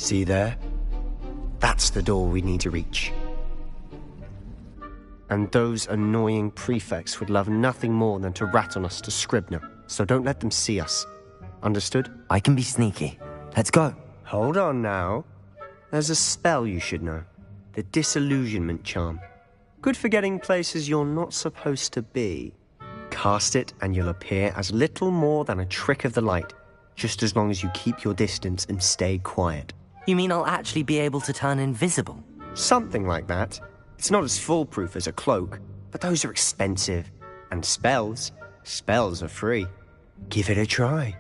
See there? That's the door we need to reach. And those annoying prefects would love nothing more than to rat on us to Scribner, so don't let them see us. Understood? I can be sneaky. Let's go. Hold on now. There's a spell you should know. The Disillusionment Charm. Good for getting places you're not supposed to be. Cast it and you'll appear as little more than a trick of the light, just as long as you keep your distance and stay quiet. You mean I'll actually be able to turn invisible? Something like that. It's not as foolproof as a cloak, but those are expensive. And spells are free. Give it a try.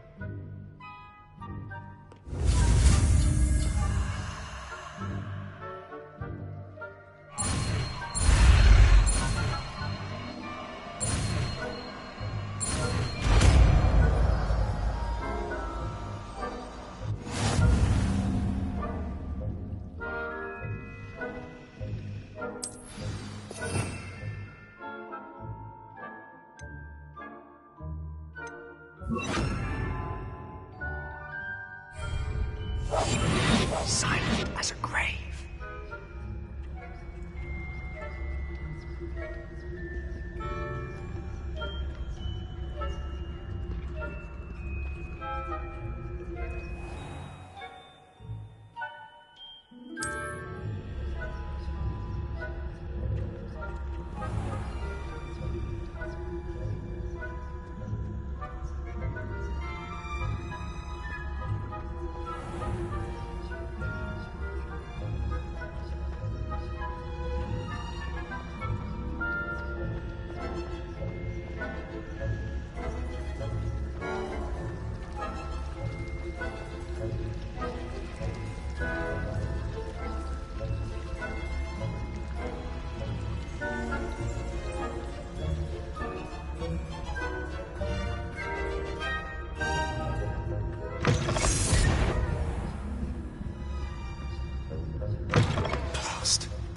Silent as a grave.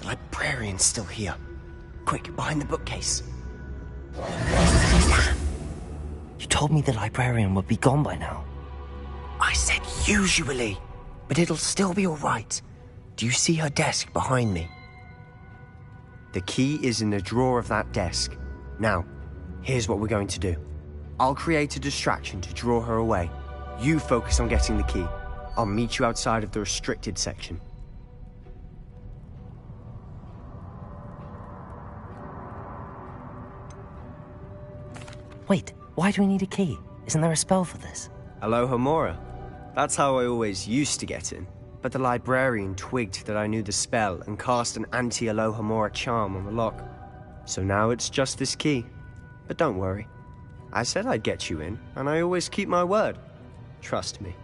Librarian's still here. Quick, behind the bookcase. You told me the librarian would be gone by now. I said usually, but it'll still be all right. Do you see her desk behind me? The key is in the drawer of that desk. Now, here's what we're going to do. I'll create a distraction to draw her away. You focus on getting the key. I'll meet you outside of the restricted section. Wait, why do we need a key? Isn't there a spell for this? Alohomora. That's how I always used to get in. But the librarian twigged that I knew the spell and cast an anti-Alohomora charm on the lock. So now it's just this key. But don't worry. I said I'd get you in, and I always keep my word. Trust me.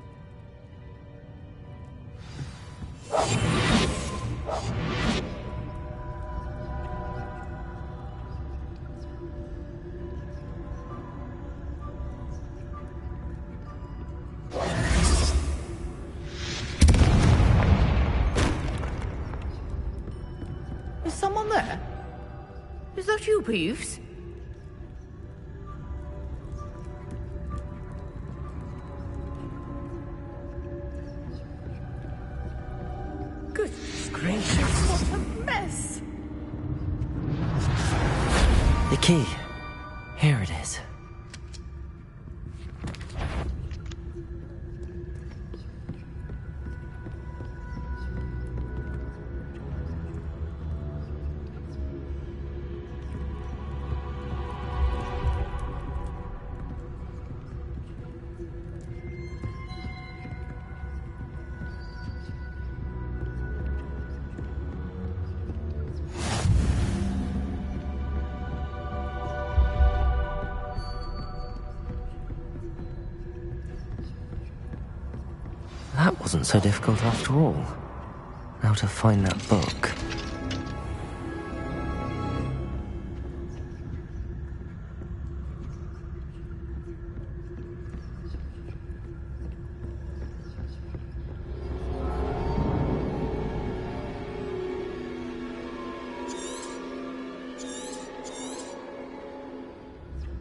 Is someone there? Is that you, Peeves? Goodness gracious, what a mess! The key. Here it is. That wasn't so difficult after all. Now to find that book.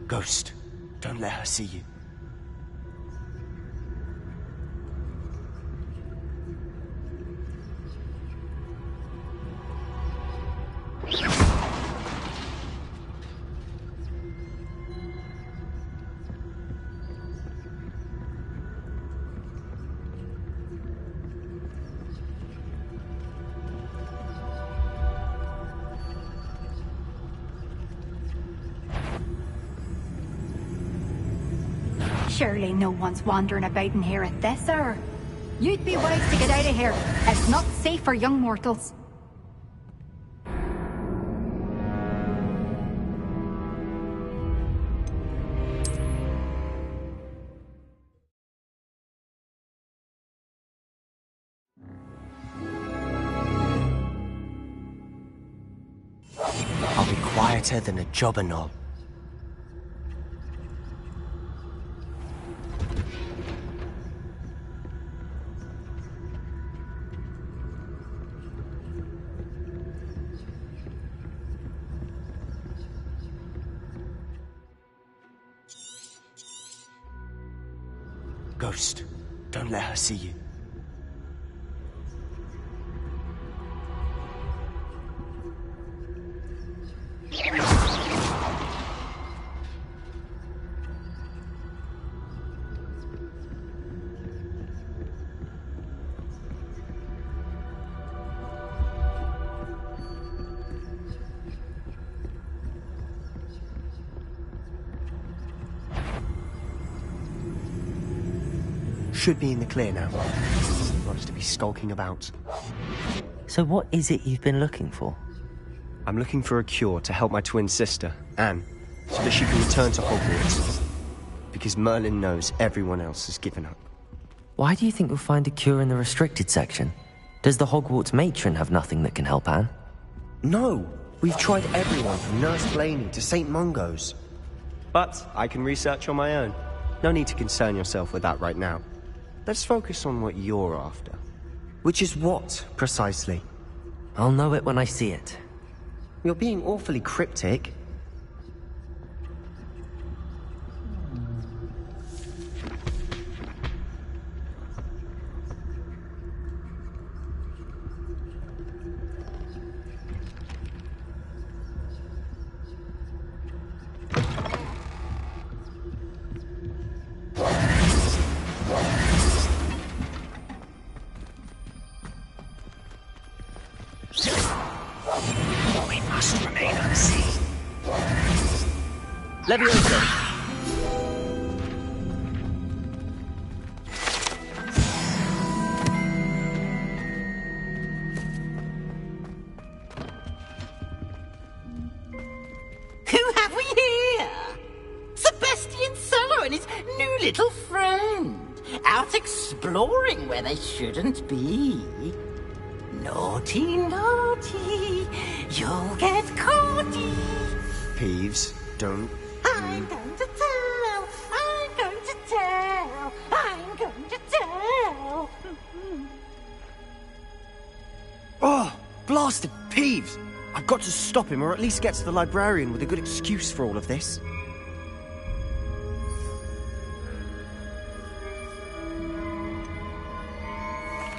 Ghost, don't let her see you. Surely no one's wandering about in here at this hour. You'd be wise to get out of here. It's not safe for young mortals. I'll be quieter than a jobberknoll. Ghost, don't let her see you. Should be in the clear now. Wants to be skulking about. So what is it you've been looking for? I'm looking for a cure to help my twin sister, Anne, so that she can return to Hogwarts. Because Merlin knows everyone else has given up. Why do you think you'll find a cure in the restricted section? Does the Hogwarts matron have nothing that can help Anne? No! We've tried everyone from Nurse Blaney to St. Mungo's. But I can research on my own. No need to concern yourself with that right now. Let's focus on what you're after. Which is what, precisely? I'll know it when I see it. You're being awfully cryptic. We must remain unseen. Leviosa! Who have we here? Sebastian Cello and his new little friend. Out exploring where they shouldn't be. Naughty, naughty, you'll get caughty. Peeves, don't... I'm going to tell, I'm going to tell, I'm going to tell. Oh, blasted Peeves! I've got to stop him, or at least get to the librarian with a good excuse for all of this.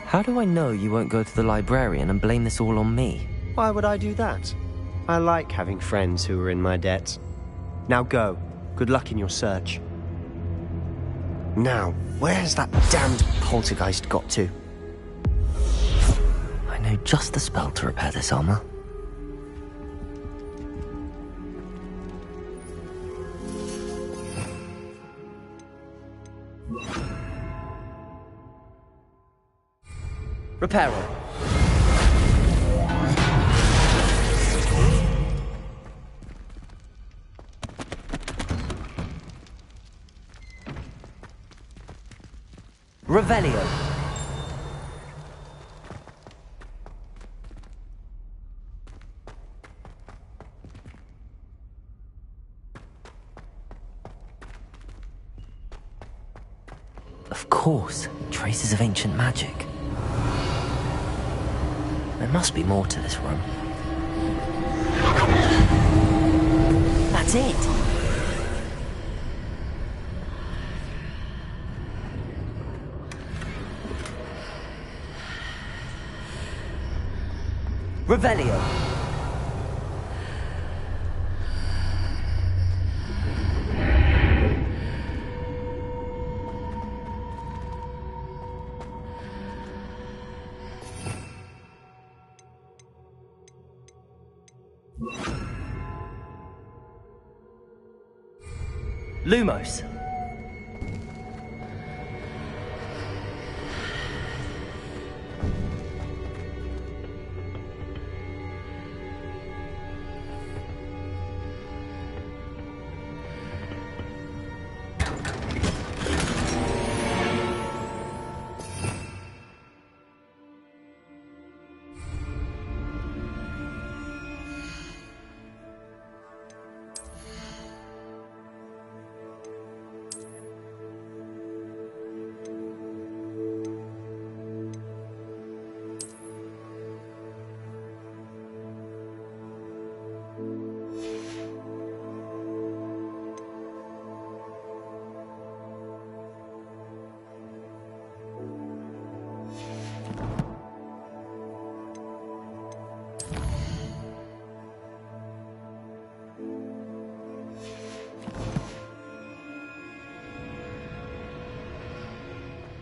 How do I know you won't go to the librarian and blame this all on me? Why would I do that? I like having friends who are in my debt. Now go. Good luck in your search. Now, where has that damned poltergeist got to? I know just the spell to repair this armor. Reparo. Revelio. Of course, traces of ancient magic. There must be more to this room. That's it! Revelio. Lumos.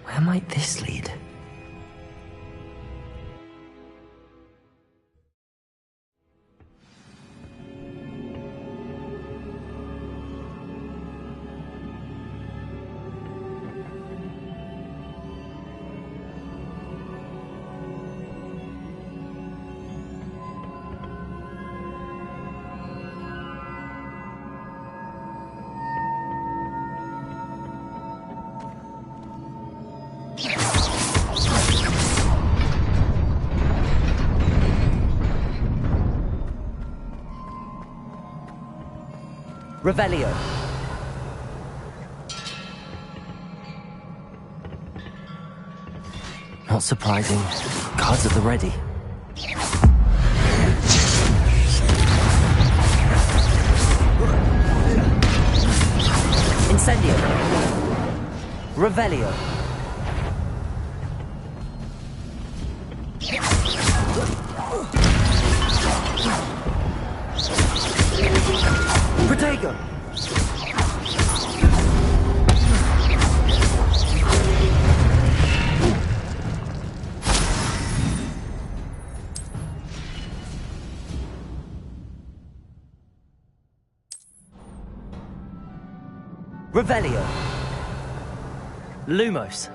Where might this lead? Revelio. Not surprising. Guards at the ready. Incendio. Revelio. Protego! Revelio. Lumos.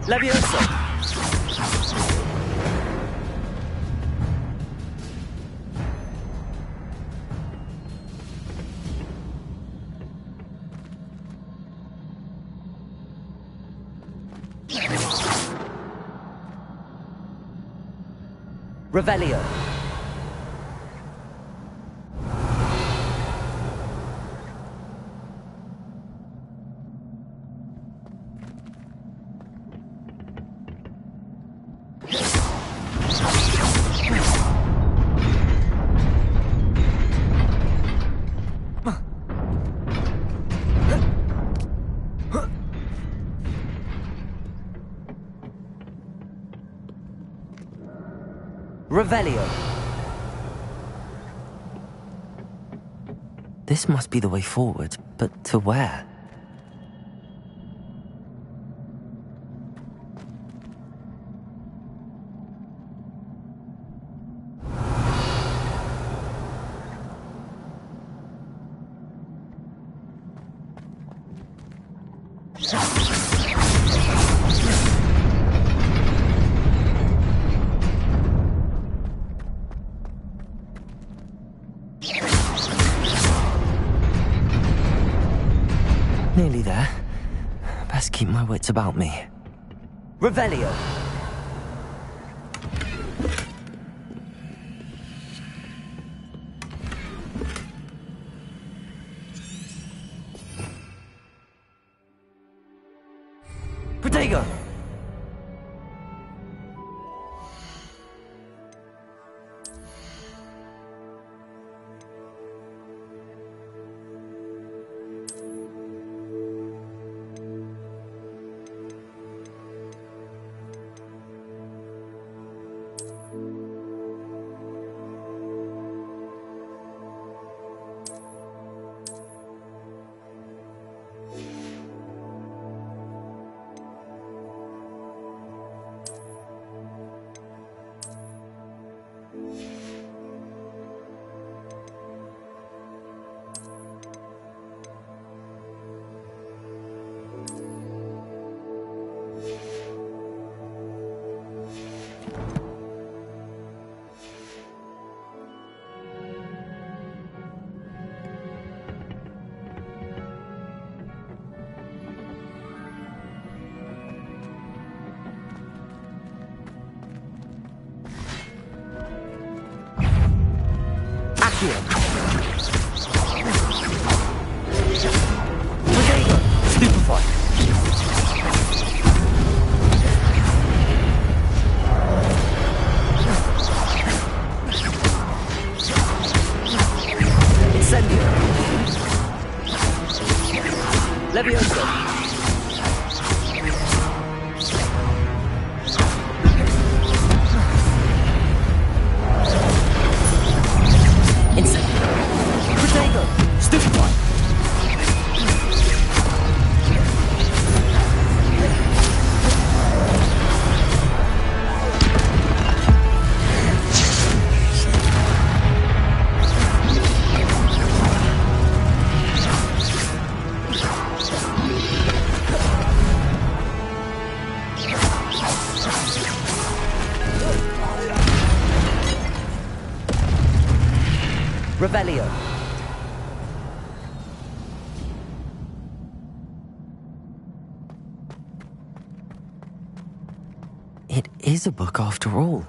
Levioso. Revelio. Revelio. This must be the way forward, but to where? Nearly there. Best keep my wits about me. Revelio. Protego. Accio. Protego. Stupefy. Incendio. Levioso. Incendio. Protego. Stupefy. Revelio. It is a book after all.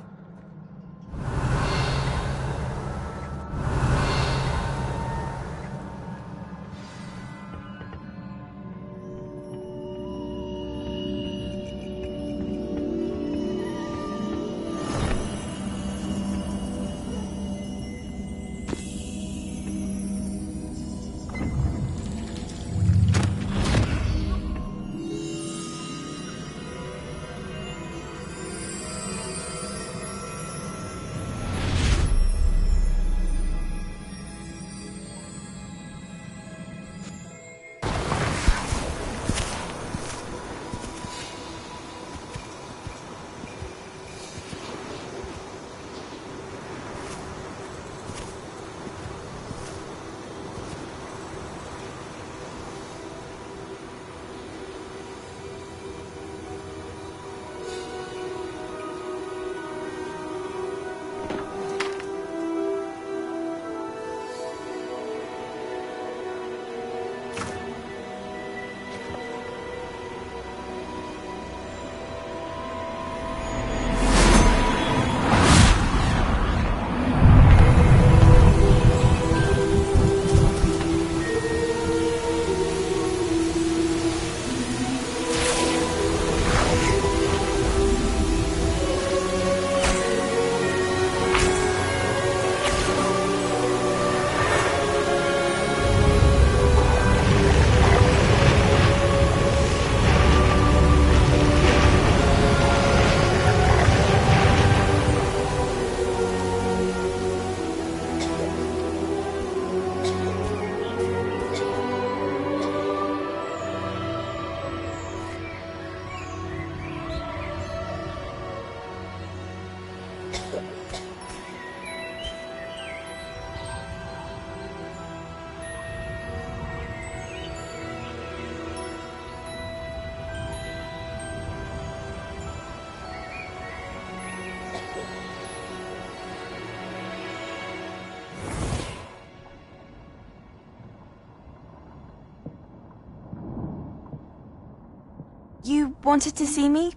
You wanted to see me?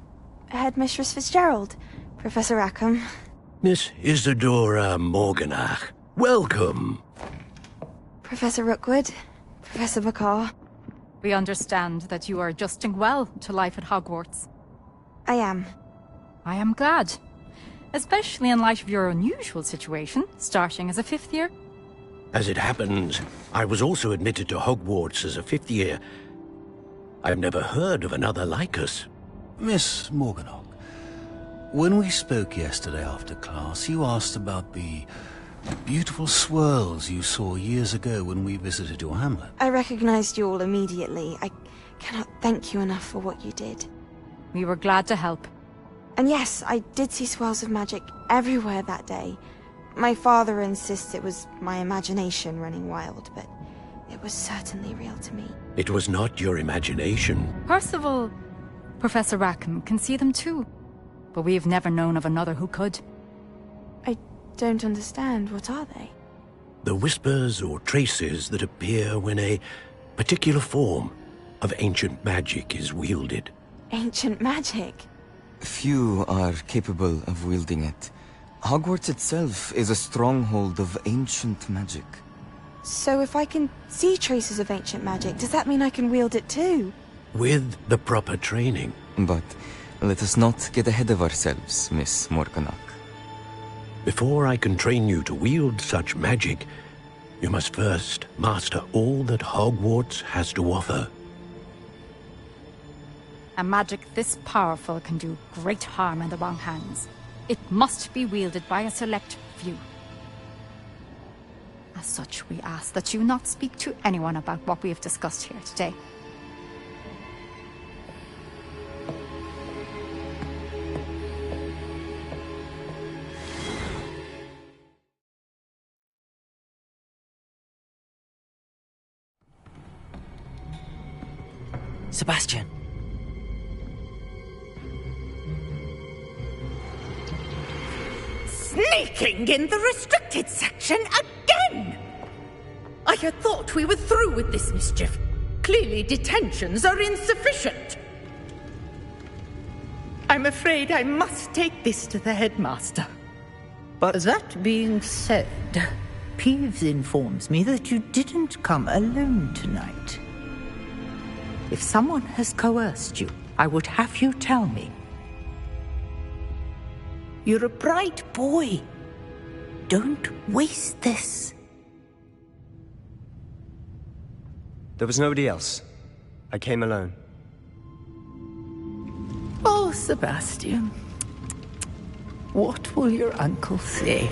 Headmistress Fitzgerald, Professor Rackham. Miss Isadora Morganach, welcome. Professor Rookwood, Professor Bakar. We understand that you are adjusting well to life at Hogwarts. I am. I am glad. Especially in light of your unusual situation, starting as a fifth year. As it happens, I was also admitted to Hogwarts as a fifth year. I've never heard of another like us. Miss Morganach, when we spoke yesterday after class, you asked about the beautiful swirls you saw years ago when we visited your hamlet. I recognized you all immediately. I cannot thank you enough for what you did. We were glad to help. And yes, I did see swirls of magic everywhere that day. My father insists it was my imagination running wild, but it was certainly real to me. It was not your imagination. Percival, Professor Rackham can see them too. But we have never known of another who could. I don't understand. What are they? The whispers or traces that appear when a particular form of ancient magic is wielded. Ancient magic? Few are capable of wielding it. Hogwarts itself is a stronghold of ancient magic. So if I can see traces of ancient magic, does that mean I can wield it too? With the proper training. But let us not get ahead of ourselves, Miss Morganach. Before I can train you to wield such magic, you must first master all that Hogwarts has to offer. A magic this powerful can do great harm in the wrong hands. It must be wielded by a select few. As such, we ask that you not speak to anyone about what we have discussed here today. Sebastian. Sneaking in the restricted section again! I had thought we were through with this mischief. Clearly detentions are insufficient. I'm afraid I must take this to the headmaster. But that being said, Peeves informs me that you didn't come alone tonight. If someone has coerced you, I would have you tell me. You're a bright boy. Don't waste this. There was nobody else. I came alone. Oh, Sebastian. What will your uncle say?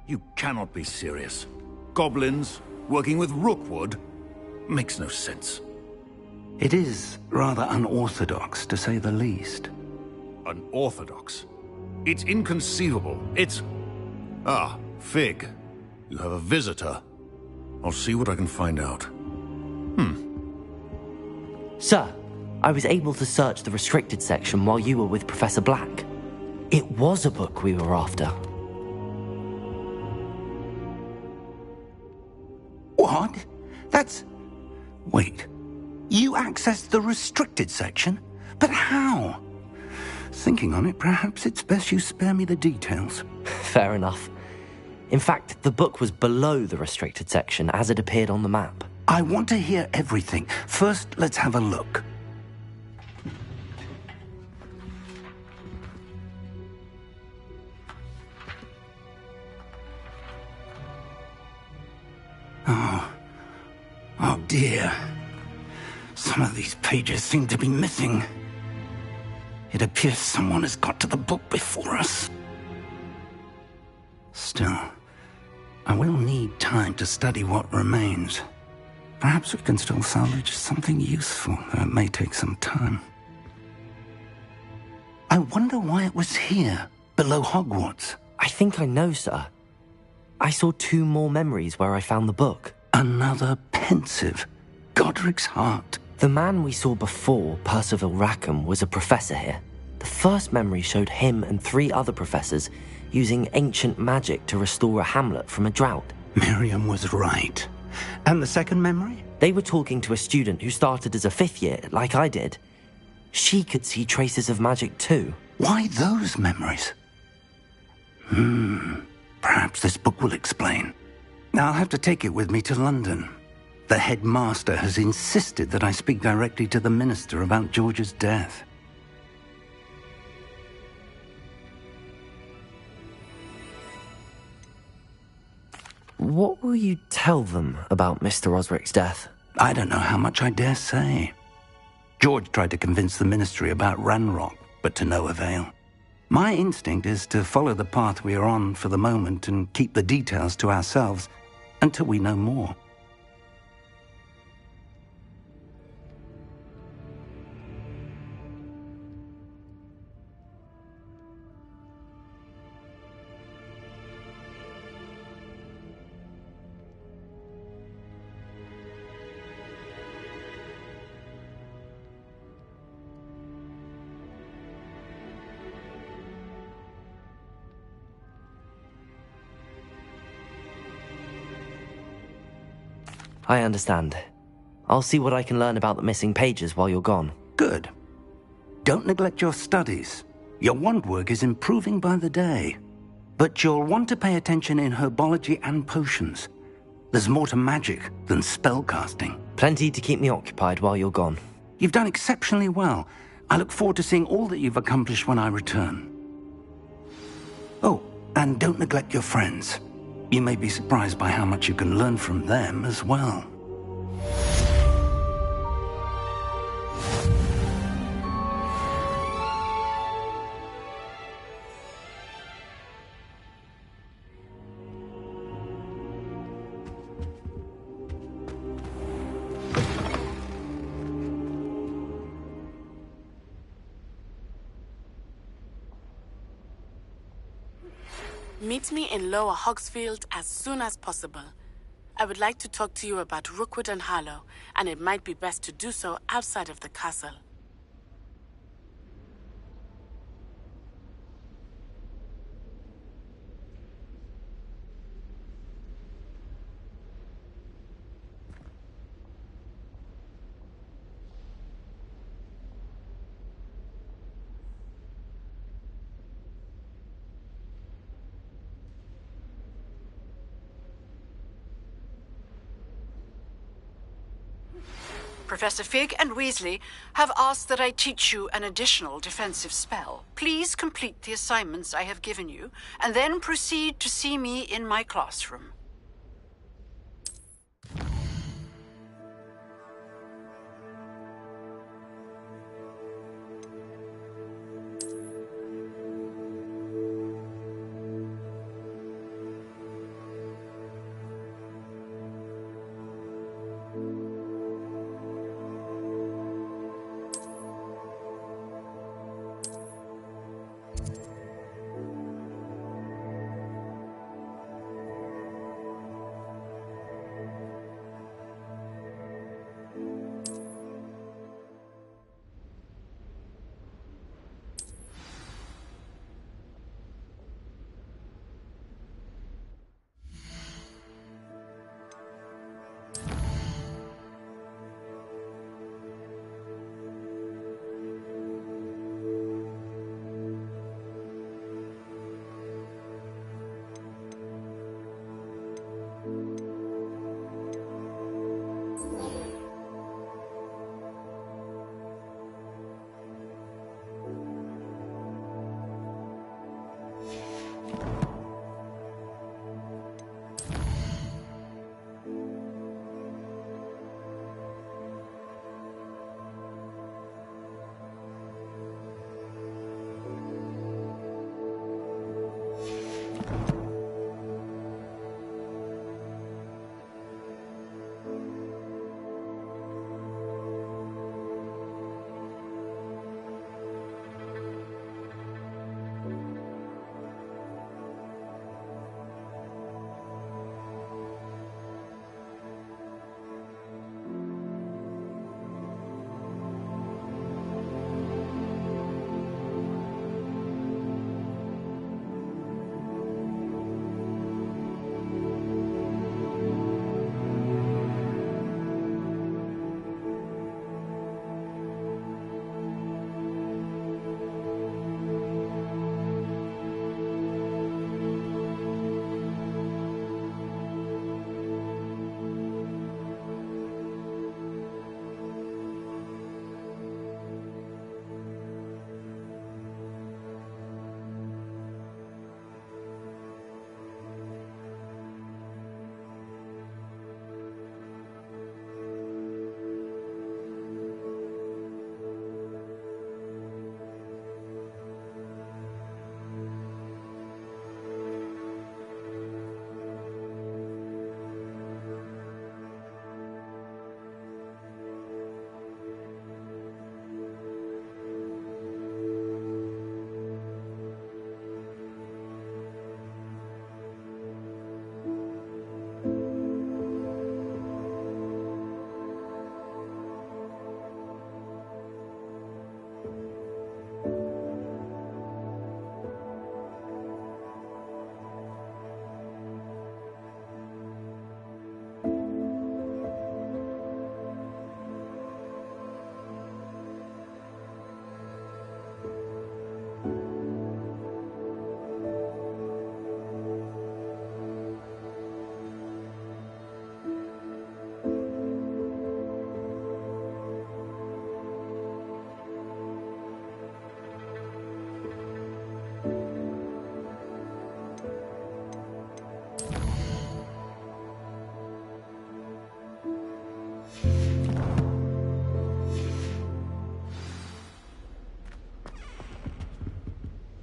You cannot be serious. Goblins working with Rookwood? Makes no sense. It is rather unorthodox, to say the least. Unorthodox? It's inconceivable. It's... Ah, Fig. You have a visitor. I'll see what I can find out. Sir, I was able to search the restricted section while you were with Professor Black. It was a book we were after. What? That's... Wait. You accessed the restricted section? But how? Thinking on it, perhaps it's best you spare me the details. Fair enough. In fact, the book was below the restricted section as it appeared on the map. I want to hear everything. First, let's have a look. Oh dear. Some of these pages seem to be missing. It appears someone has got to the book before us. Still, I will need time to study what remains. Perhaps we can still salvage something useful, though it may take some time. I wonder why it was here, below Hogwarts. I think I know, sir. I saw 2 more memories where I found the book. Another pensive. Godric's heart. The man we saw before, Percival Rackham, was a professor here. The first memory showed him and 3 other professors using ancient magic to restore a hamlet from a drought. Miriam was right. And the second memory? They were talking to a student who started as a 5th year, like I did. She could see traces of magic too. Why those memories? Perhaps this book will explain. I'll have to take it with me to London. The headmaster has insisted that I speak directly to the minister about George's death. What will you tell them about Mr. Osric's death? I don't know how much I dare say. George tried to convince the ministry about Ranrock, but to no avail. My instinct is to follow the path we are on for the moment and keep the details to ourselves until we know more. I understand. I'll see what I can learn about the missing pages while you're gone. Good. Don't neglect your studies. Your wand work is improving by the day. But you'll want to pay attention in herbology and potions. There's more to magic than spellcasting. Plenty to keep me occupied while you're gone. You've done exceptionally well. I look forward to seeing all that you've accomplished when I return. Oh, and don't neglect your friends. You may be surprised by how much you can learn from them as well. Meet me in Lower Hogsfield as soon as possible. I would like to talk to you about Rookwood and Harlow, and it might be best to do so outside of the castle. Professor Fig and Weasley have asked that I teach you an additional defensive spell. Please complete the assignments I have given you, and then proceed to see me in my classroom.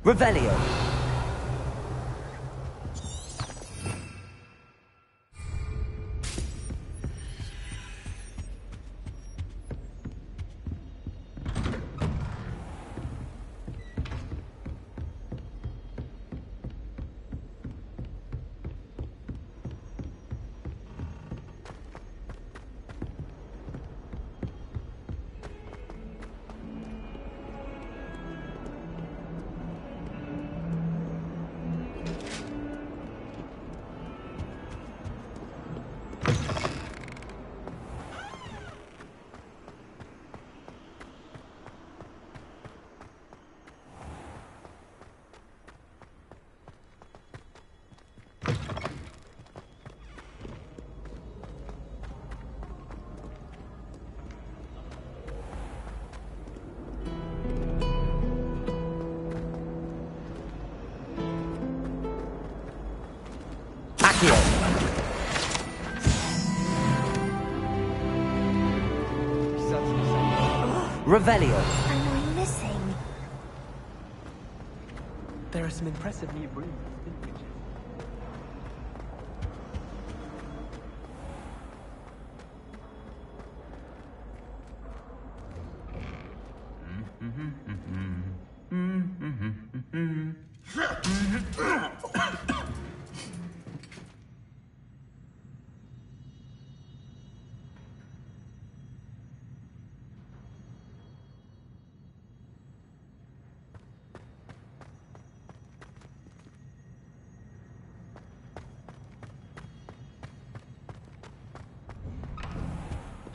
Revelio. Revelio. And we're missing. There are some impressive new rooms, didn't we?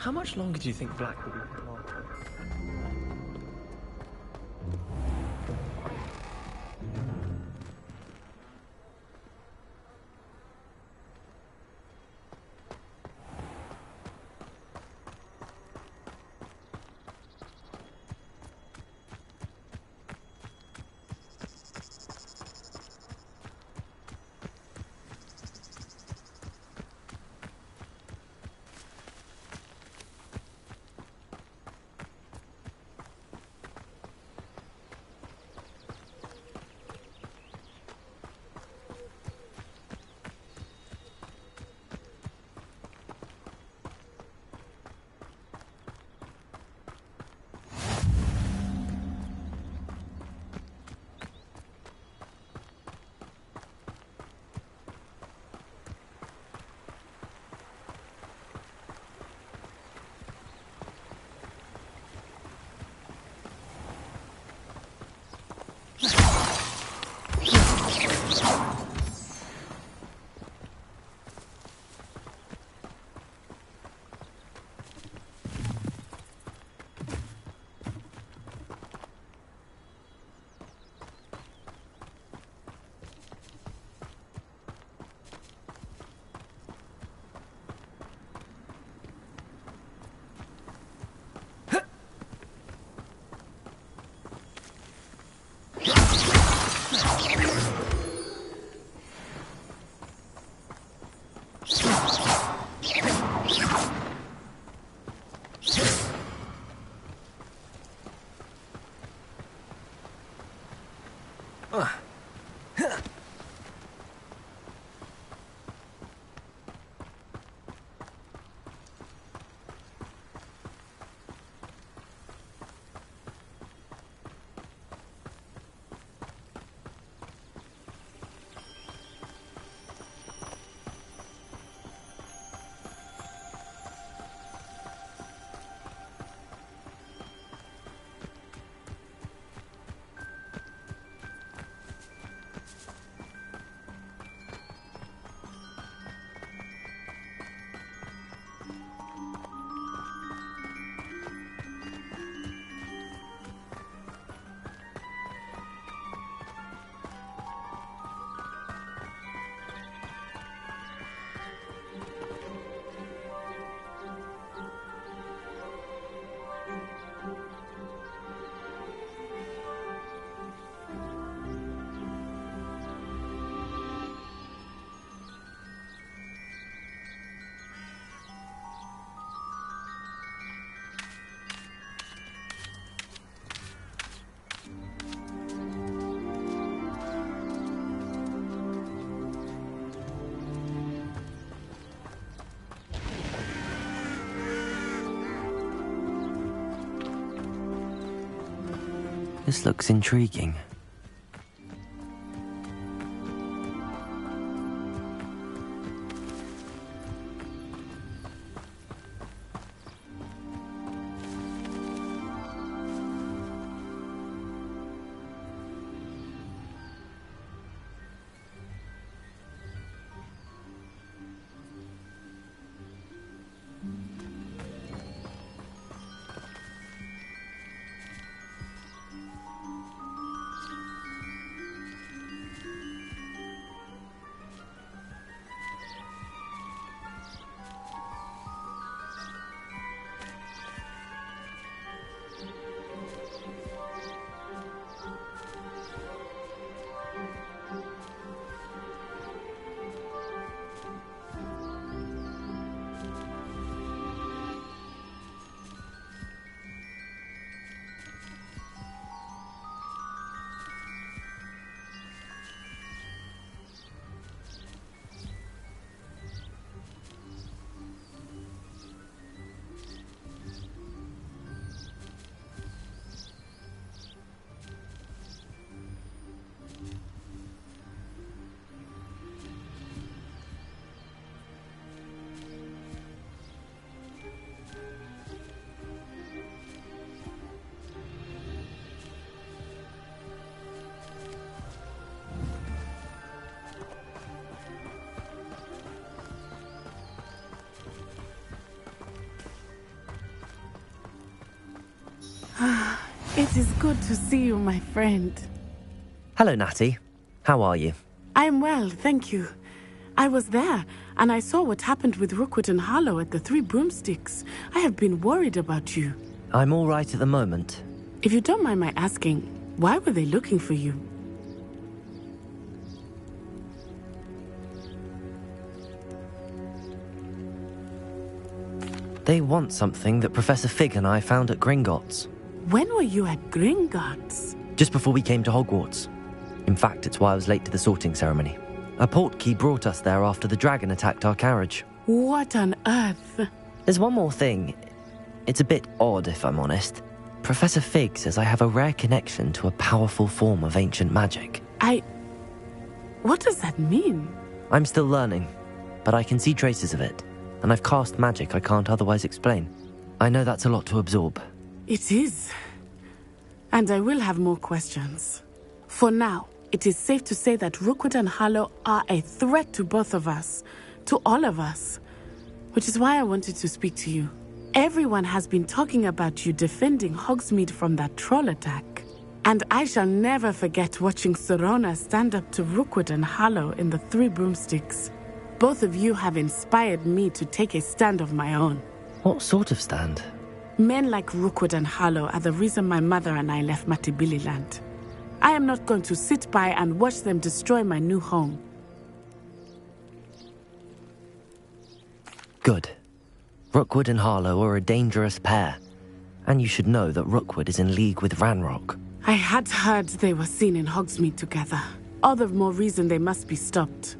How much longer do you think Black will be for? This looks intriguing. It is good to see you, my friend. Hello, Natty. How are you? I'm well, thank you. I was there, and I saw what happened with Rookwood and Harlow at the Three Broomsticks. I have been worried about you. I'm all right at the moment. If you don't mind my asking, why were they looking for you? They want something that Professor Fig and I found at Gringotts. When were you at Gringotts? Just before we came to Hogwarts. In fact, it's why I was late to the sorting ceremony. A portkey brought us there after the dragon attacked our carriage. What on earth? There's one more thing. It's a bit odd, if I'm honest. Professor Fig says I have a rare connection to a powerful form of ancient magic. What does that mean? I'm still learning, but I can see traces of it, and I've cast magic I can't otherwise explain. I know that's a lot to absorb. It is. And I will have more questions. For now, it is safe to say that Rookwood and Harlow are a threat to both of us, to all of us, which is why I wanted to speak to you. Everyone has been talking about you defending Hogsmeade from that troll attack. And I shall never forget watching Serona stand up to Rookwood and Harlow in the Three Broomsticks. Both of you have inspired me to take a stand of my own. What sort of stand? Men like Rookwood and Harlow are the reason my mother and I left Matibili Land. I am not going to sit by and watch them destroy my new home. Good. Rookwood and Harlow are a dangerous pair. And you should know that Rookwood is in league with Ranrock. I had heard they were seen in Hogsmeade together. All the more reason they must be stopped.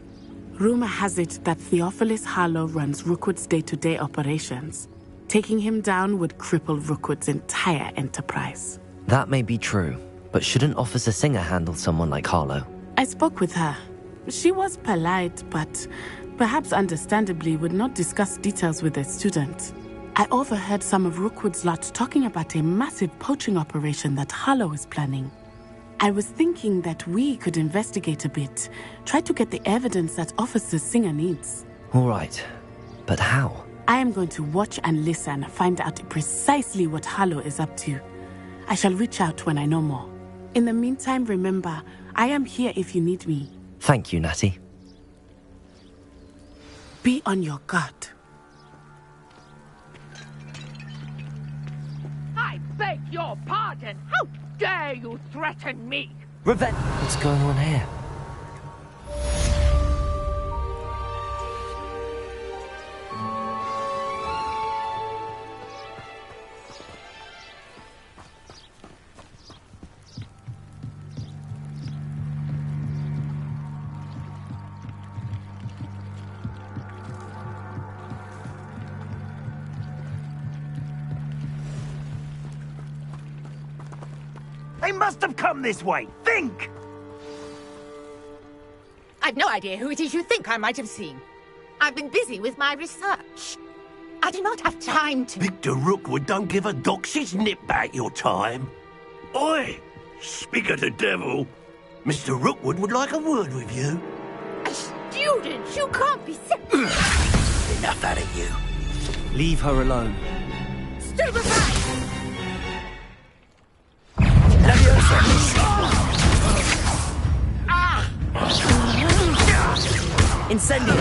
Rumor has it that Theophilus Harlow runs Rookwood's day-to-day operations. Taking him down would cripple Rookwood's entire enterprise. That may be true, but shouldn't Officer Singer handle someone like Harlow? I spoke with her. She was polite, but perhaps understandably would not discuss details with a student. I overheard some of Rookwood's lot talking about a massive poaching operation that Harlow is planning. I was thinking that we could investigate a bit, try to get the evidence that Officer Singer needs. All right, but how? I am going to watch and listen, find out precisely what Harlow is up to. I shall reach out when I know more. In the meantime, remember, I am here if you need me. Thank you, Natty. Be on your guard. I beg your pardon. How dare you threaten me? Revenge! What's going on here? They must have come this way. Think! I've no idea who it is you think I might have seen. I've been busy with my research. I do not have time to... Victor Rookwood don't give a doxy's nip back your time. Oi! Speak of the devil. Mr. Rookwood would like a word with you. A student? You can't be sick. Enough out of you. Leave her alone. Stupefy! Incendio!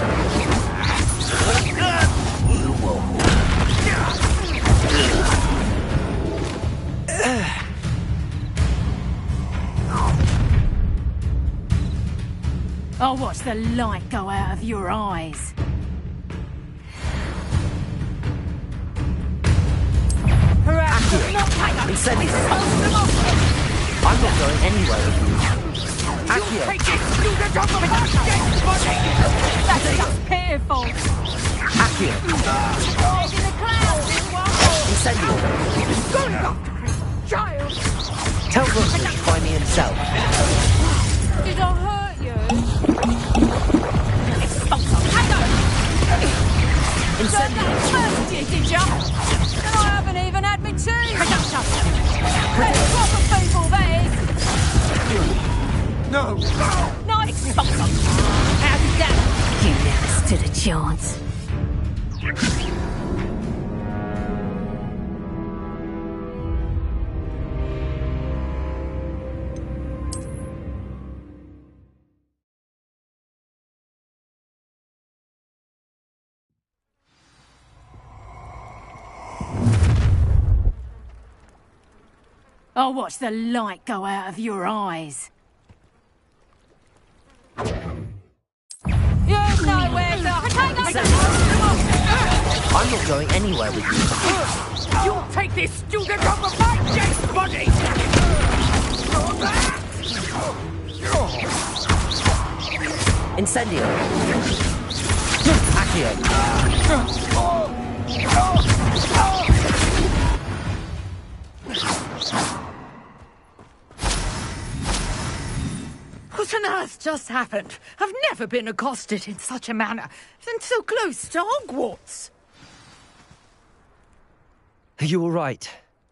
I'll watch the light go out of your eyes. Incendio! I'm not going anywhere with you. Accio! That's just pitiful. Accio! Incendio! Going after his child! Tell Rookwood to find me himself. Did I hurt you? Incendio! Did you? And I haven't even had me tea. Let's proper people, that is. No! Nice sponsor. How did that? You never stood a chance. I'll watch the light go out of your eyes. You're nowhere to... I'm not going anywhere with you. You'll take this student off of my dead body! Incendio! Accio! What on earth just happened? I've never been accosted in such a manner, and so close to Hogwarts. Are you all right?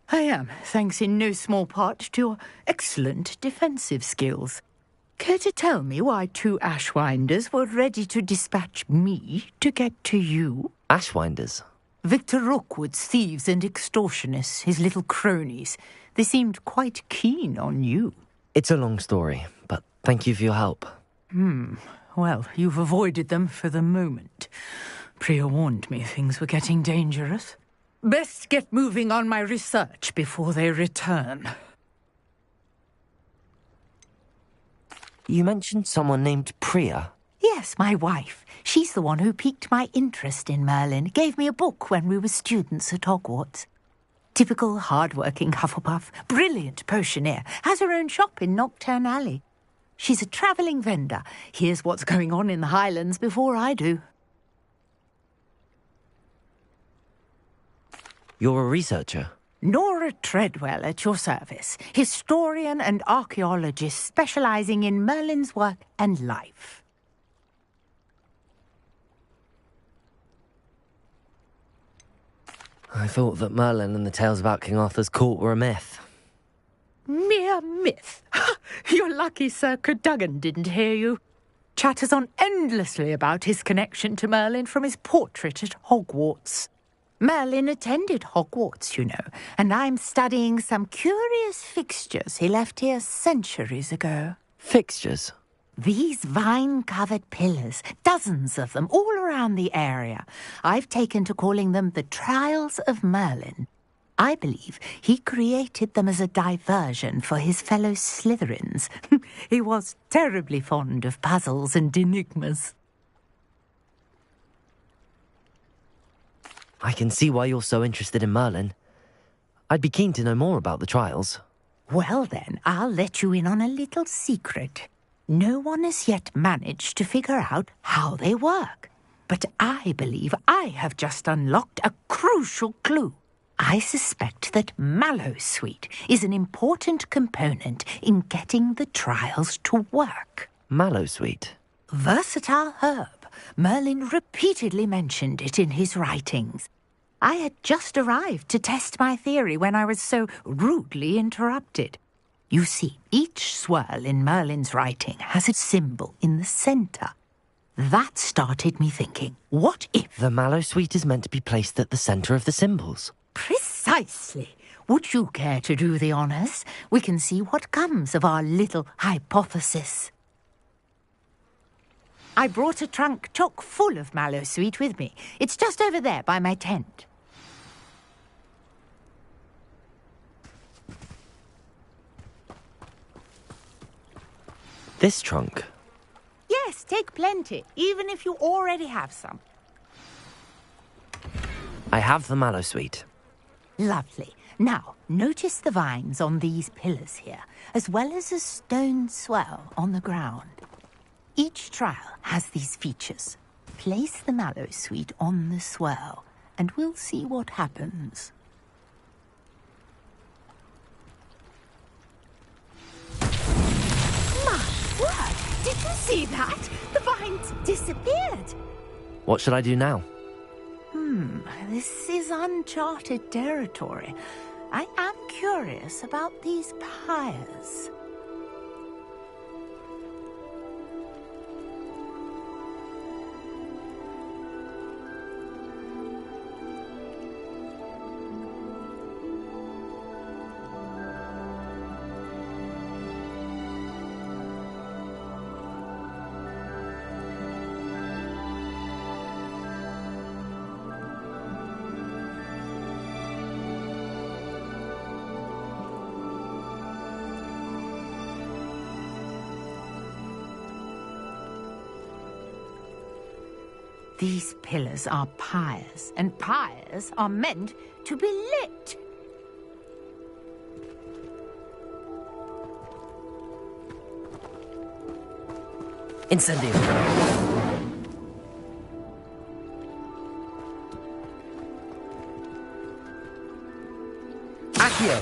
I am, thanks in no small part to your excellent defensive skills. Care to tell me why two Ashwinders were ready to dispatch me to get to you? Ashwinders? Victor Rookwood's thieves and extortionists, his little cronies. They seemed quite keen on you. It's a long story, but thank you for your help. Well, you've avoided them for the moment. Priya warned me things were getting dangerous. Best get moving on my research before they return. You mentioned someone named Priya. Yes, my wife. She's the one who piqued my interest in Merlin. Gave me a book when we were students at Hogwarts. Typical hard-working Hufflepuff, brilliant potioneer, has her own shop in Knockturn Alley. She's a travelling vendor. Hears what's going on in the Highlands before I do. You're a researcher? Nora Treadwell at your service, historian and archaeologist specialising in Merlin's work and life. I thought that Merlin and the tales about King Arthur's court were a myth. Mere myth. You're lucky Sir Cadogan didn't hear you. Chatters on endlessly about his connection to Merlin from his portrait at Hogwarts. Merlin attended Hogwarts, you know, and I'm studying some curious fixtures he left here centuries ago. Fixtures? These vine-covered pillars, dozens of them, all around the area. I've taken to calling them the Trials of Merlin. I believe he created them as a diversion for his fellow Slytherins. He was terribly fond of puzzles and enigmas. I can see why you're so interested in Merlin. I'd be keen to know more about the trials. Well then, I'll let you in on a little secret. No one has yet managed to figure out how they work. But I believe I have just unlocked a crucial clue. I suspect that mallowsweet is an important component in getting the trials to work. Mallowsweet? Versatile herb. Merlin repeatedly mentioned it in his writings. I had just arrived to test my theory when I was so rudely interrupted. You see, each swirl in Merlin's writing has a symbol in the centre. That started me thinking, what if... The mallowsweet is meant to be placed at the centre of the symbols. Precisely. Would you care to do the honours? We can see what comes of our little hypothesis. I brought a trunk chock full of mallowsweet with me. It's just over there by my tent. This trunk? Yes, take plenty, even if you already have some. I have the mallowsweet. Lovely. Now, notice the vines on these pillars here, as well as a stone swell on the ground. Each trial has these features. Place the mallowsweet on the swell, and we'll see what happens. My word! Did you see that? The vines disappeared. What should I do now? This is uncharted territory. I am curious about these pyres. These pillars are pyres, and pyres are meant to be lit. Incendio. Accio.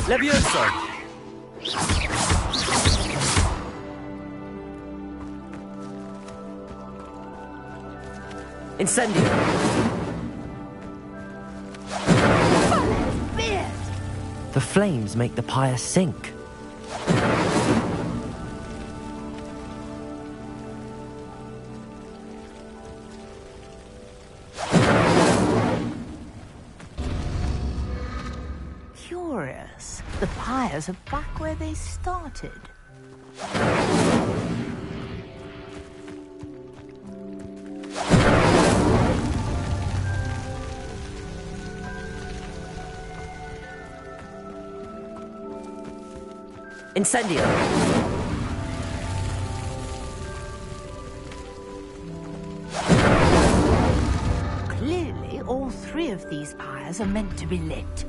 Levioso. Incendio. The flames make the pyre sink. Curious. The pyres are back where they started. Incendio. Clearly, all three of these pyres are meant to be lit.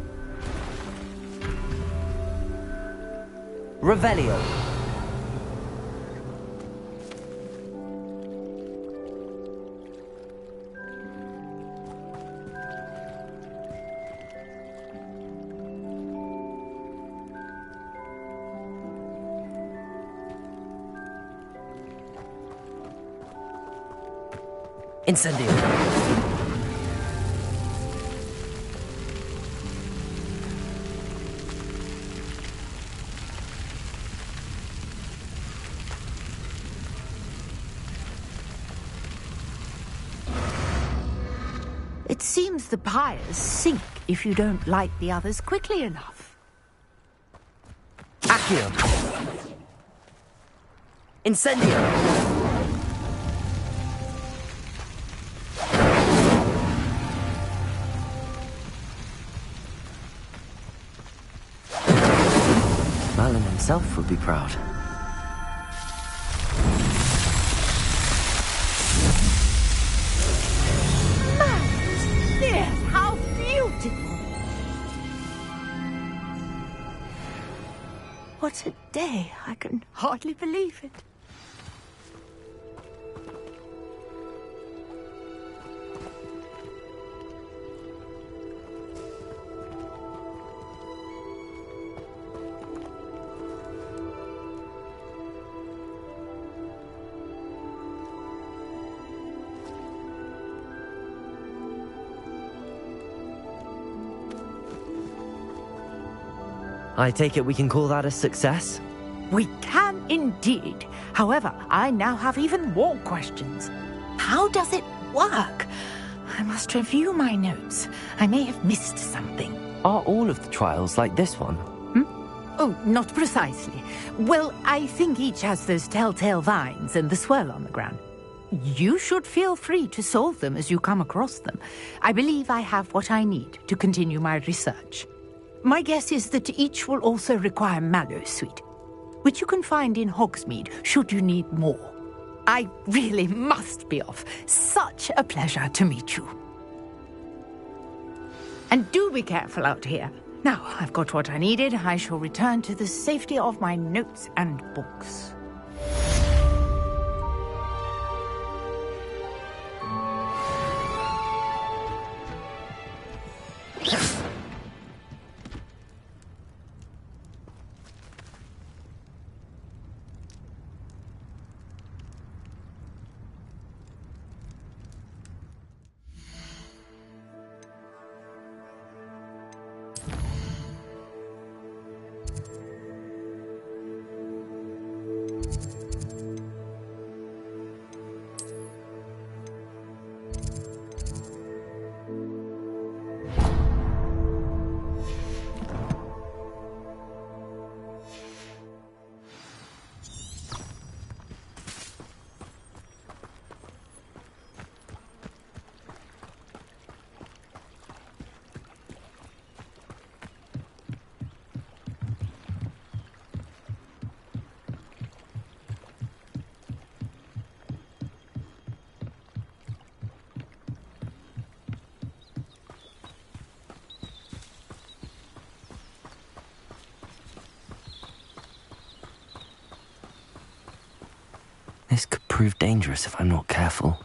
Revelio. Incendio. It seems the pyres sink if you don't light the others quickly enough. Accio. Incendio. Merlin himself would be proud. Yes, how beautiful! What a day! I can hardly believe it. I take it we can call that a success? We can indeed. However, I now have even more questions. How does it work? I must review my notes. I may have missed something. Are all of the trials like this one? Oh, not precisely. Well, I think each has those telltale vines and the swirl on the ground. You should feel free to solve them as you come across them. I believe I have what I need to continue my research. My guess is that each will also require mallow sweet, which you can find in Hogsmeade should you need more. I really must be off. Such a pleasure to meet you. And do be careful out here. Now, I've got what I needed. I shall return to the safety of my notes and books. This could prove dangerous if I'm not careful.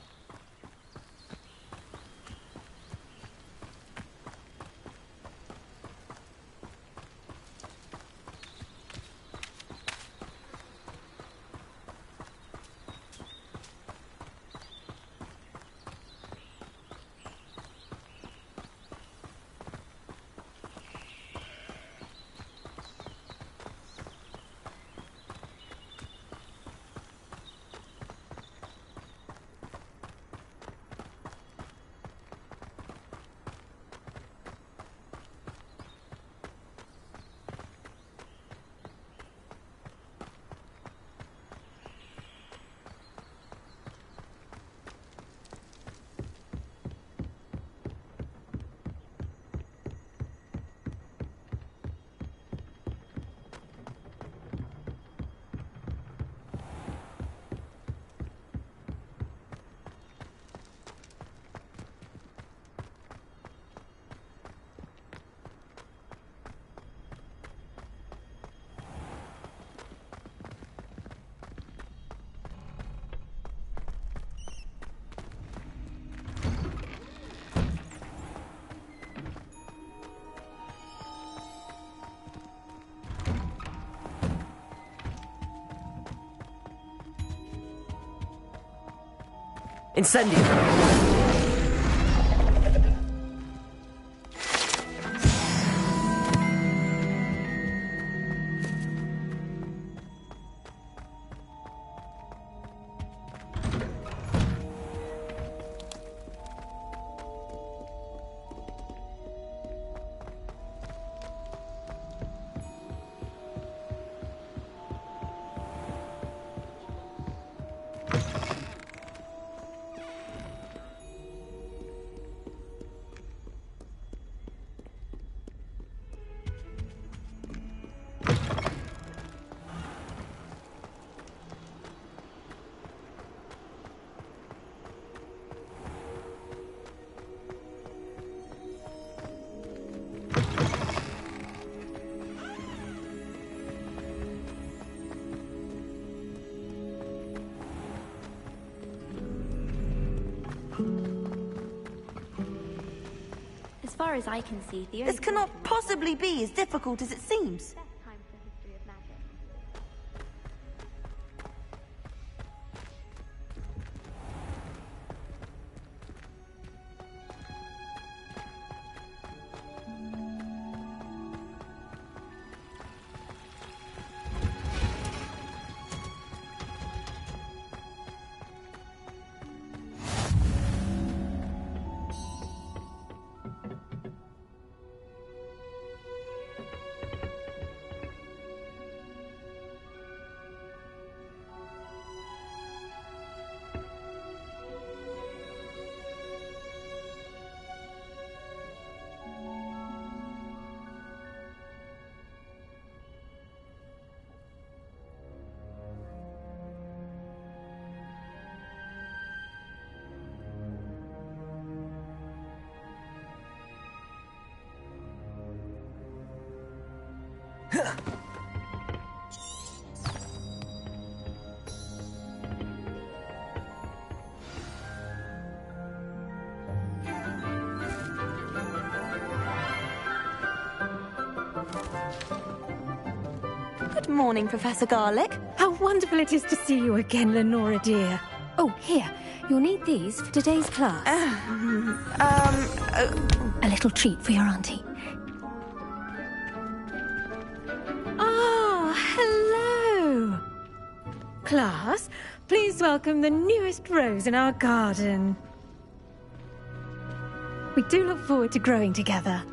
Incendio! As far as I can see, this cannot possibly be as difficult as it seems. Good morning, Professor Garlick. How wonderful it is to see you again, Lenora dear. Oh, here. You'll need these for today's class. A little treat for your auntie. Ah, hello. Class, please welcome the newest rose in our garden. We do look forward to growing together.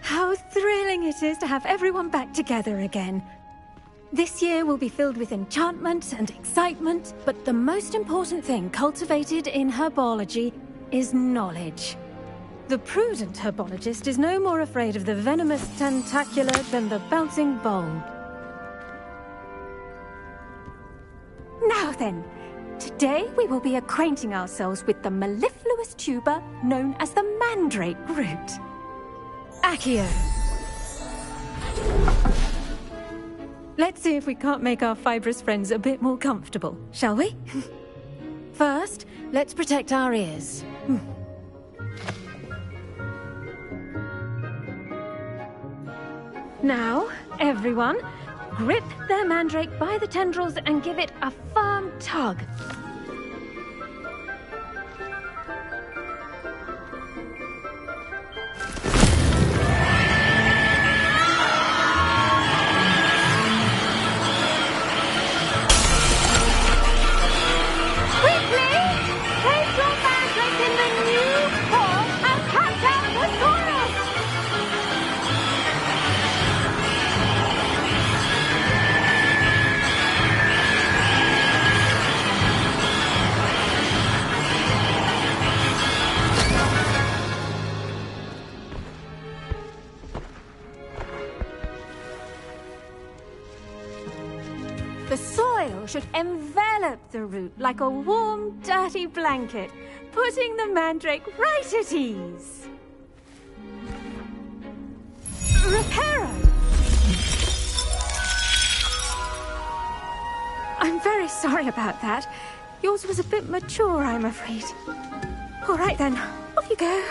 How thrilling it is to have everyone back together again. This year will be filled with enchantment and excitement, but the most important thing cultivated in herbology is knowledge. The prudent herbologist is no more afraid of the venomous tentacular than the bouncing bulb. Now then, today we will be acquainting ourselves with the mellifluous tuber known as the mandrake root. Accio. Let's see if we can't make our fibrous friends a bit more comfortable, shall we? First, let's protect our ears. Now, everyone, grip their mandrake by the tendrils and give it a firm tug. Should envelop the root like a warm, dirty blanket, putting the mandrake right at ease. Reparo! I'm very sorry about that. Yours was a bit mature, I'm afraid. All right then, off you go.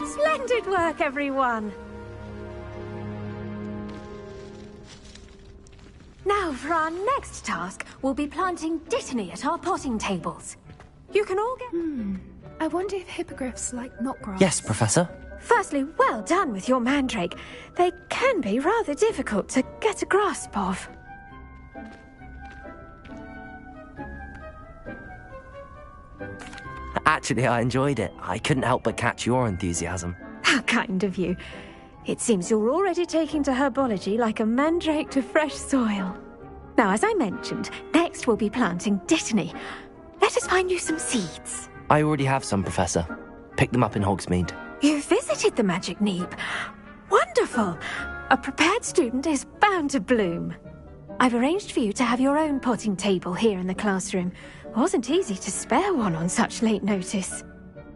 Splendid work, everyone. Now, for our next task, we'll be planting dittany at our potting tables. You can all get... I wonder if hippogriffs like knotgrass. Yes, Professor. Firstly, well done with your mandrake. They can be rather difficult to get a grasp of. Actually, I enjoyed it. I couldn't help but catch your enthusiasm. How kind of you. It seems you're already taking to herbology like a mandrake to fresh soil. Now, as I mentioned, next we'll be planting dittany. Let us find you some seeds. I already have some, Professor. Picked them up in Hogsmeade. You visited the Magic Neep. Wonderful! A prepared student is bound to bloom. I've arranged for you to have your own potting table here in the classroom. Wasn't easy to spare one on such late notice.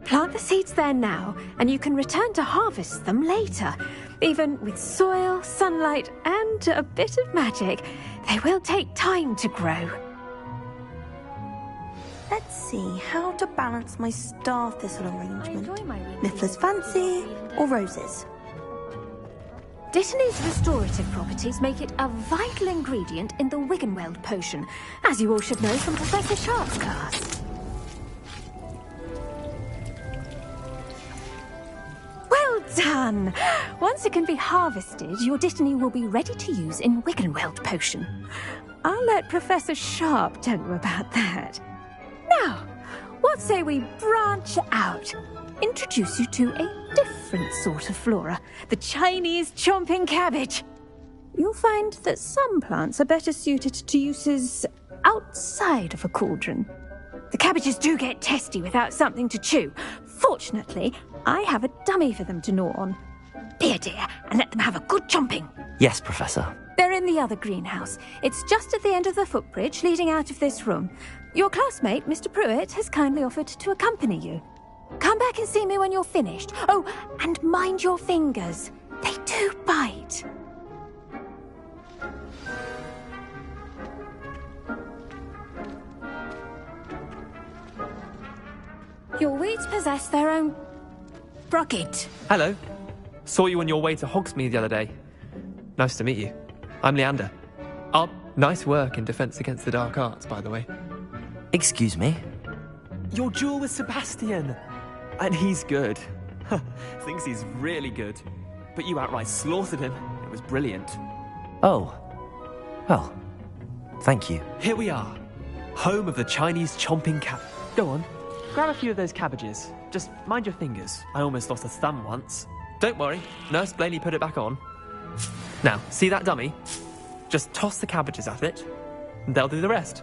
Plant the seeds there now, and you can return to harvest them later. Even with soil, sunlight, and a bit of magic, they will take time to grow. Let's see how to balance my star thistle arrangement. Niffler's fancy or roses? Dittany's restorative properties make it a vital ingredient in the Wiggenweld potion, as you all should know from Professor Sharp's class. Well done! Once it can be harvested, your dittany will be ready to use in Wiggenweld potion. I'll let Professor Sharp tell you about that. Now, what say we branch out? Introduce you to a different sort of flora, the Chinese chomping cabbage. You'll find that some plants are better suited to uses outside of a cauldron. The cabbages do get testy without something to chew. Fortunately, I have a dummy for them to gnaw on. Be a dear and let them have a good chomping. Yes, Professor. They're in the other greenhouse. It's just at the end of the footbridge leading out of this room. Your classmate, Mr. Pruitt, has kindly offered to accompany you. Come back and see me when you're finished. Oh, and mind your fingers. do bite. Your wheats possess their own rocket. Hello. Saw you on your way to Hogsmeade the other day. Nice to meet you. I'm Leander. Nice work in Defense Against the Dark Arts, by the way. Excuse me? Your duel with Sebastian. And he's good. Thinks he's really good. But you outright slaughtered him. It was brilliant. Oh. Well, thank you. Here we are. Home of the Chinese chomping cat. Go on. Grab a few of those cabbages. Just mind your fingers. I almost lost a thumb once. Don't worry. Nurse Blaney put it back on. Now, see that dummy? Just toss the cabbages at it, and they'll do the rest.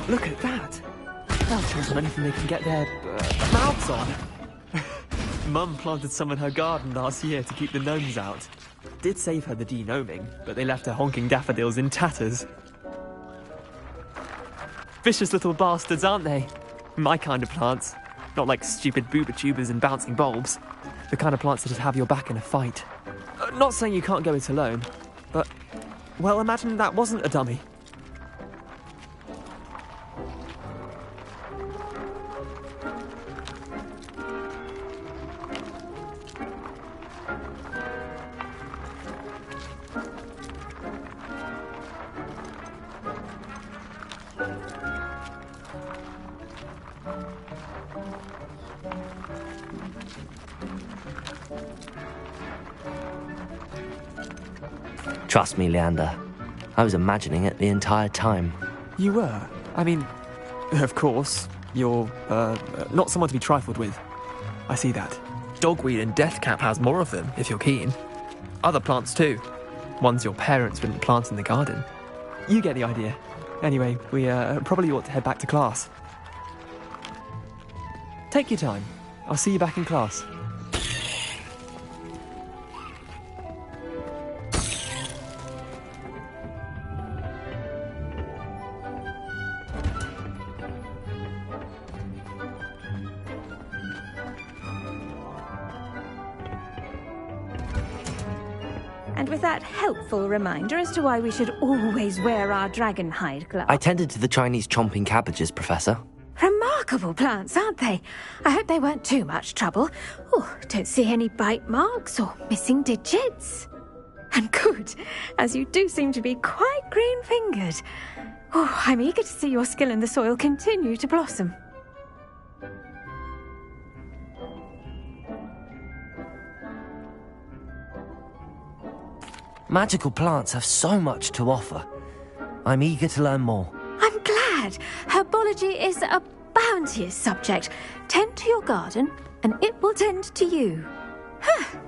Look at that! They'll chomp on anything they can get their mouths on. Mum planted some in her garden last year to keep the gnomes out. Did save her the de-gnoming, but they left her honking daffodils in tatters. Vicious little bastards, aren't they? My kind of plants. Not like stupid booba tubers and bouncing bulbs. The kind of plants that just have your back in a fight. Not saying you can't go it alone, but, well, imagine that wasn't a dummy. Trust me, Leander. I was imagining it the entire time. You were? I mean, of course, you're, not someone to be trifled with. I see that. Dogweed and deathcap has more of them, if you're keen. Other plants too. Ones your parents wouldn't plant in the garden. You get the idea. Anyway, we probably ought to head back to class. Take your time. I'll see you back in class. And with that helpful reminder as to why we should always wear our dragon hide gloves. I tended to the Chinese chomping cabbages, Professor. Remarkable plants, aren't they? I hope they weren't too much trouble. Oh, don't see any bite marks or missing digits. And good, as you do seem to be quite green-fingered. Oh, I'm eager to see your skill in the soil continue to blossom. Magical plants have so much to offer. I'm eager to learn more. I'm glad. Herbology is a bounteous subject. Tend to your garden, and it will tend to you. Huh.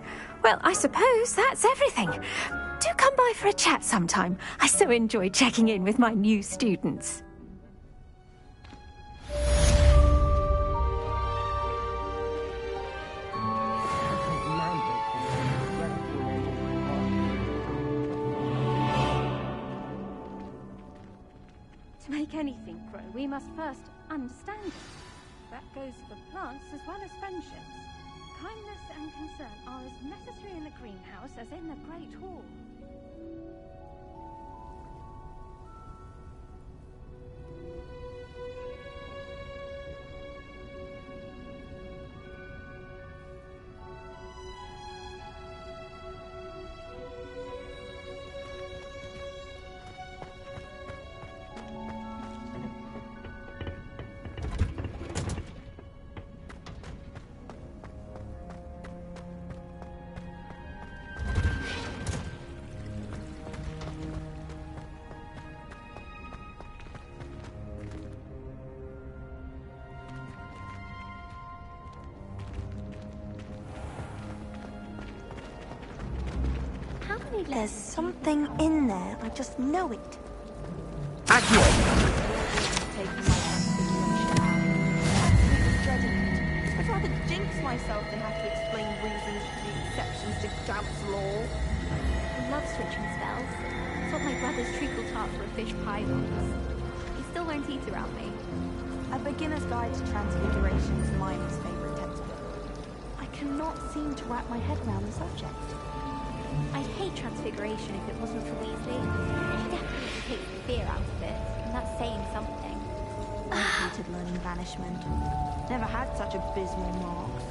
Well, I suppose that's everything. Do come by for a chat sometime. I so enjoy checking in with my new students. To make anything grow, we must first understand it. That goes for plants as well as friendships. Kindness and concern are as necessary in the greenhouse as in the Great Hall. There's something in there. I just know it. Accio! I'd rather jinx myself than have to explain reasons for the exceptions to Gamp's law. I love switching spells. It's what my brother's treacle tart for a fish pie was. He still won't eat around me. A Beginner's Guide to Transfiguration is Miner's favourite textbook. I cannot seem to wrap my head around the subject. I'd hate Transfiguration if it wasn't for Weasley. He definitely takes the fear out of it, and that's saying something. I hated learning Banishment. Never had such abysmal marks.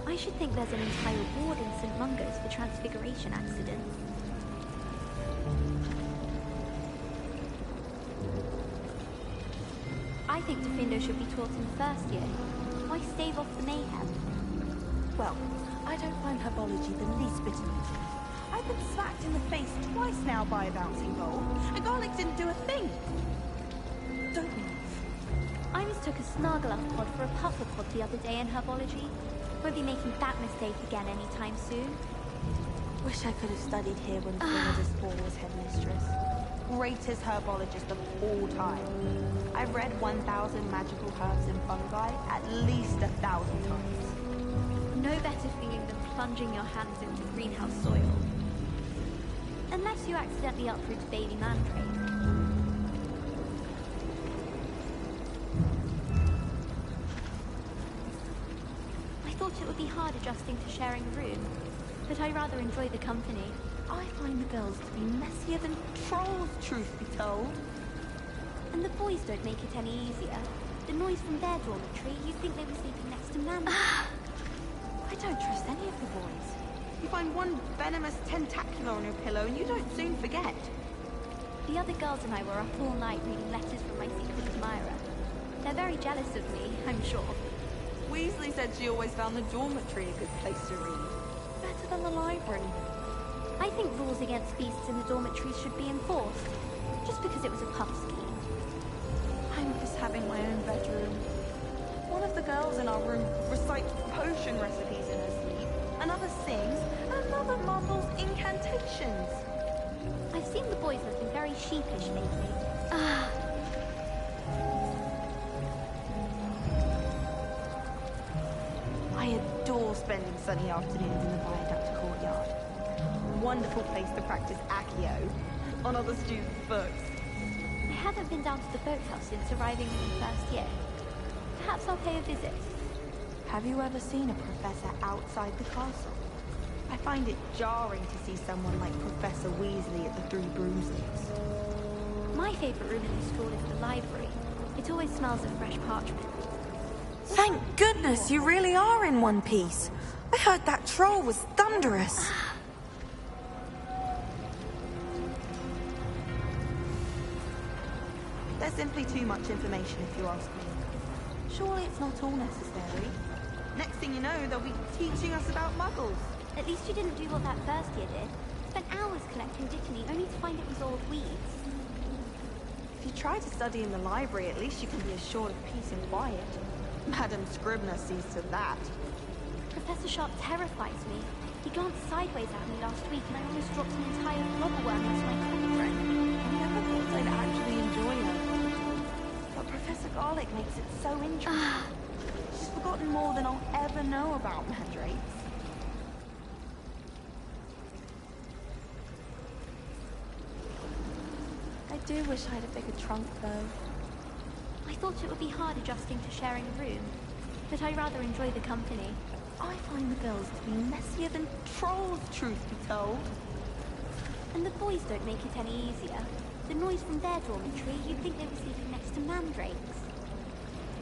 I should think there's an entire ward in St. Mungo's for Transfiguration accidents. I think Defendo should be taught in first year. Why stave off the mayhem? Well, I don't find herbology the least bit amusing. I've been smacked in the face twice now by a bouncing ball, and Garlic didn't do a thing. Don't move. I mistook a Snargaluff for a Pufferpod the other day in herbology. Won't be making that mistake again anytime soon. Wish I could have studied here when Florida Spore was headmistress. Greatest herbologist of all time. I've read 1,000 magical herbs and fungi at least 1,000 times. No better feeling than plunging your hands into greenhouse soil. Unless you accidentally uproot baby mandrake. I thought it would be hard adjusting to sharing a room, but I rather enjoy the company. I find the girls to be messier than trolls, truth be told. And the boys don't make it any easier. The noise from their dormitory, you'd think they were sleeping next to Mandy. I don't trust any of the boys. You find one venomous tentacular on your pillow and you don't soon forget. The other girls and I were up all night reading letters from my secret admirer. They're very jealous of me, I'm sure. Weasley said she always found the dormitory a good place to read. Better than the library. I think rules against beasts in the dormitories should be enforced, just because it was a puff scheme. I miss having my own bedroom. One of the girls in our room recites potion recipes in her sleep, another sings, and another mumbles incantations. I've seen the boys looking very sheepish lately. I adore spending sunny afternoons in the Viaduct courtyard. Wonderful place to practice Accio on other students' books. I haven't been down to the boathouse since arriving in the first year. Perhaps I'll pay a visit. Have you ever seen a professor outside the castle? I find it jarring to see someone like Professor Weasley at the Three Broomsticks. My favourite room in the school is the library. It always smells of fresh parchment. Thank goodness you really are in one piece. I heard that troll was thunderous. There's simply too much information if you ask me. Surely it's not all necessary. Next thing you know, they'll be teaching us about muggles. At least you didn't do what that first year did. Spent hours collecting dittany only to find it was old weeds. If you try to study in the library, at least you can be assured of peace and quiet. Madam Scribner sees to that. Professor Sharp terrifies me. He glanced sideways at me last week and I almost dropped an entire blubberworm into my cauldron. I never thought I'd actually enjoy her. But Professor Garlic makes it so interesting. She's forgotten more than I'll ever know about mandrakes. I do wish I had a bigger trunk, though. I thought it would be hard adjusting to sharing a room, but I rather enjoy the company. I find the girls to be messier than trolls, truth be told. And the boys don't make it any easier. The noise from their dormitory, you'd think they were sleeping next to mandrakes.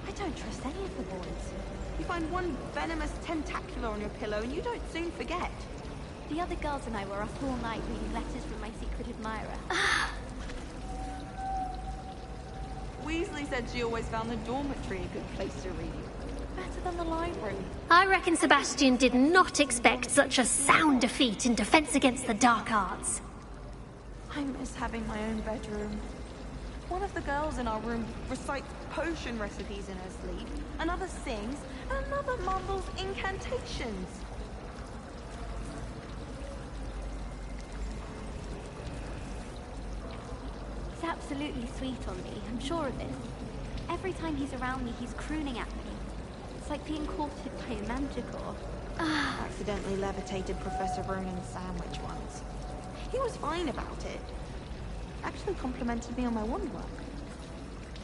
I don't trust any of the boys. You find one venomous tentacular on your pillow and you don't soon forget. The other girls and I were up all night reading letters from my secret admirer. Weasley said she always found the dormitory a good place to read. Better than the library. I reckon Sebastian did not expect such a sound defeat in Defense Against the Dark Arts. I miss having my own bedroom. One of the girls in our room recites potion recipes in her sleep, another sings, and another mumbles incantations. He's absolutely sweet on me, I'm sure of it. Every time he's around me, he's crooning at me. It's like being courted by a manticore. Accidentally levitated Professor Ronan's sandwich once. He was fine about it. Actually complimented me on my woodwork.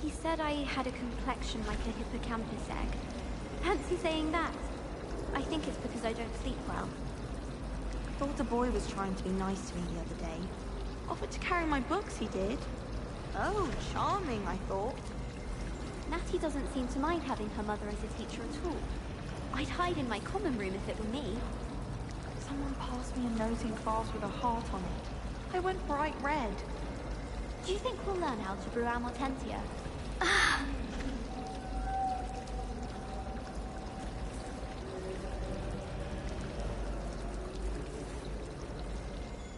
He said I had a complexion like a hippocampus egg. Fancy saying that. I think it's because I don't sleep well. I thought a boy was trying to be nice to me the other day. Offered to carry my books, he did. Oh, charming, I thought. Natty doesn't seem to mind having her mother as a teacher at all. I'd hide in my common room if it were me. Someone passed me a note in class with a heart on it. I went bright red. Do you think we'll learn algebra or Amortentia?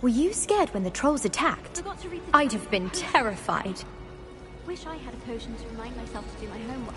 Were you scared when the trolls attacked? Forgot to read the I'd have been terrified. Wish I had a potion to remind myself to do my homework.